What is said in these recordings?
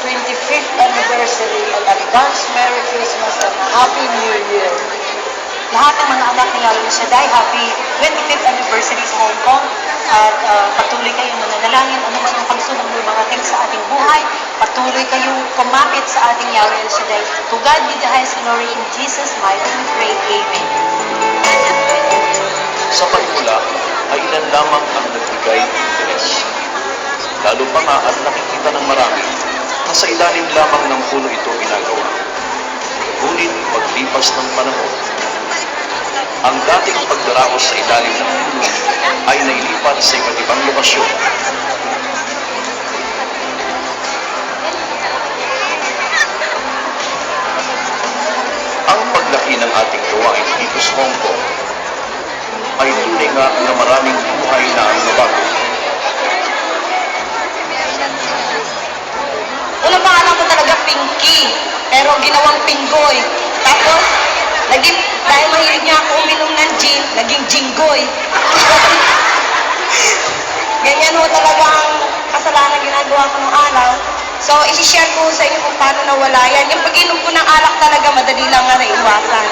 25th anniversary and advance Merry Christmas and Happy New Year. Lahat ng mga anak ni Yahweh Shaddai, happy 25th anniversary sa Hong Kong. At patuloy kayong mananalangin, ano man ang pagsubok na mga sa ating buhay, patuloy kayong kumapit sa ating Yahweh Shaddai. To God be the highest glory in Jesus' mighty name we pray. Amen. Sa pagmula ay ilan lamang ang nagbigay ng interes. Lalo pa nga at nakikita ng marami na sa ilalim lamang ng puno ito ginagawa. Ngunit paglipas ng panahon, ang dating pagdaraos sa ilalim ng puno ay nailipat sa iba't ibang lokasyon. Ang paglaki ng ating gawain dito sa Hong Kong ay tunay nga na maraming buhay na ang nabago. Unang pangalan ko talaga Pinky, pero ginawang Pinggoy. Tapos, dahil mahilig niya ako uminom ng gin, naging Jinggoy. Ganyan ho talaga ang kasalanan ginagawa ko nung araw. So, isi-share ko sa inyo kung paano nawala yan. Yung pag-inom ko ng alak talaga, madali lang nga naiwasan.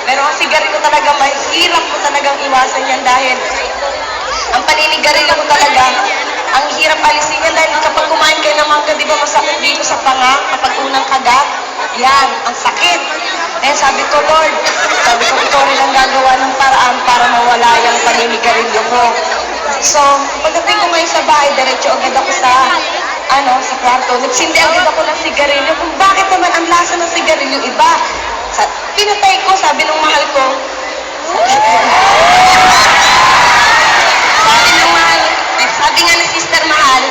Pero ang sigarilyo talaga, mahirap ko talagang iwasan yan dahil ang paninigarilyo ko talaga, ang hirap alisin yan dahil kapag kumain kayo ng mangga, di ba masakit dito sa panga, kapag unang kagat, yan, ang sakit. Eh sabi ko, Lord, ito rin ang gagawa ng paraan para mawala yung paninigarilyo ko. So, pagdating ko ngayon sa bahay, diretso agad ako sa kwarto. Nagsindi agad ako ng sigarilyo. Kung bakit naman ang lasa ng sigarilyo iba? Pinatay ko, sabi ng mahal ko. Sabi nga ni Sister Mahal,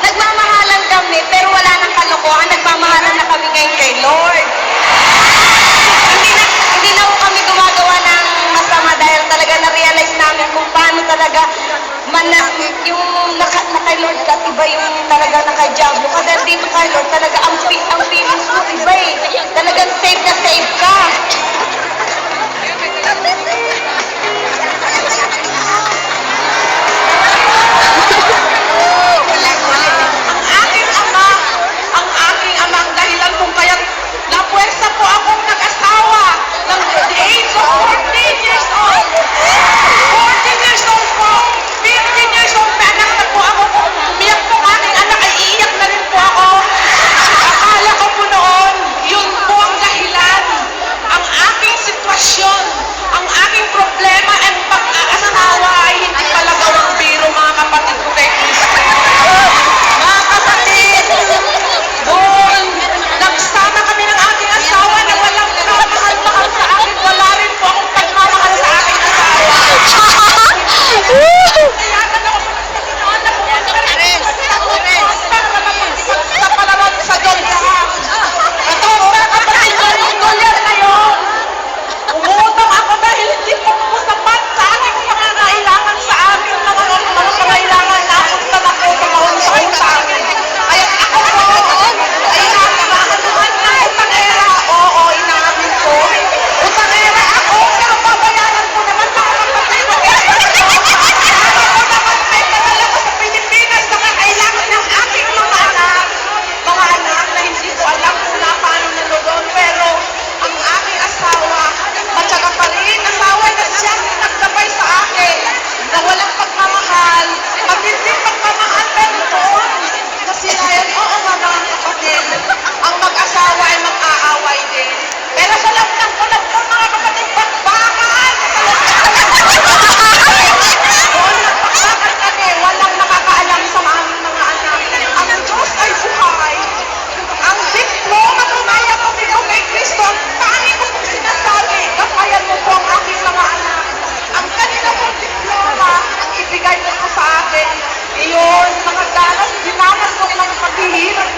nagmamahalan kami, pero wala nang kalokohan. Nagmamahalan na kami ngayon kay Lord. Hindi na kami gumagawa ng masama dahil talaga na-realize namin kung paano talaga yung naka-Lord ka, iba yung talaga naka-Diablo ka. Dahil dito kay Lord, talaga ang feelings mo iba eh. Talagang safe na safe ka. Ang aking ama ang dahilan kung kaya napuwersa po akong nag-asawa ng the age of 14 years old. 14 years old po. 15 years old pa anak na po ako. Kung umiyak po aking anak ay iiyak na rin po ako. Akala ko po noon, yun po ang dahilan. Ang aking sitwasyon, ang aking problema at pag-aasawa ay hindi pala gawang biro mga kapatid ko kay Kristo. Mga kapatid, doon, nagsama kami ng aking asawa na walang kamahal-mahal sa akin. Wala rin po akong pagmamahal sa aking asawa. Kaya ako pinagsasabihan na pumunta ka rin sa para mapagpagpapalaman sa Dolyahan. Ito mga kapatid ko, yung dolyar na yun. Umutang ako dahil hindi ko sapat sa aking pangangailangan sa aking mga pangangailangan na punta na ko sa utang. Kaya ako po, ay nakakamahan ng utangera. Oo, inamin ko. Utangera ako, pero babayaran ko naman mga kapatid ko. Ako naman ay padala ko sa Pilipinas na kailangan ng aking mga anak. Mga anak na hindi ko alam kung paano nanonood. Pero ang aking asawa, matyaga pa rin, asawa na siya nagtabay sa akin na walang pagmamahal, matinding pagmamahal pero doon. Kasi ngayon, oo nga mga kapatid, ang mag-asawa ay mag-aaway din. Pero sa loob ng kulab ko mga kapatid, bakbakan! Doon nagpakbakan kami, walang nakakaalam sa aming mga anak. Ang Diyos ay buhay. Ang diploma tunaya ko dito kay Kristo, ang tanging ko pong sinasabi, gapayan mo po ang aking mga anak. Ang kanila pong diploma, ang ibigay mo po sa akin. Iyon, mga dinanas ko ng paghihirap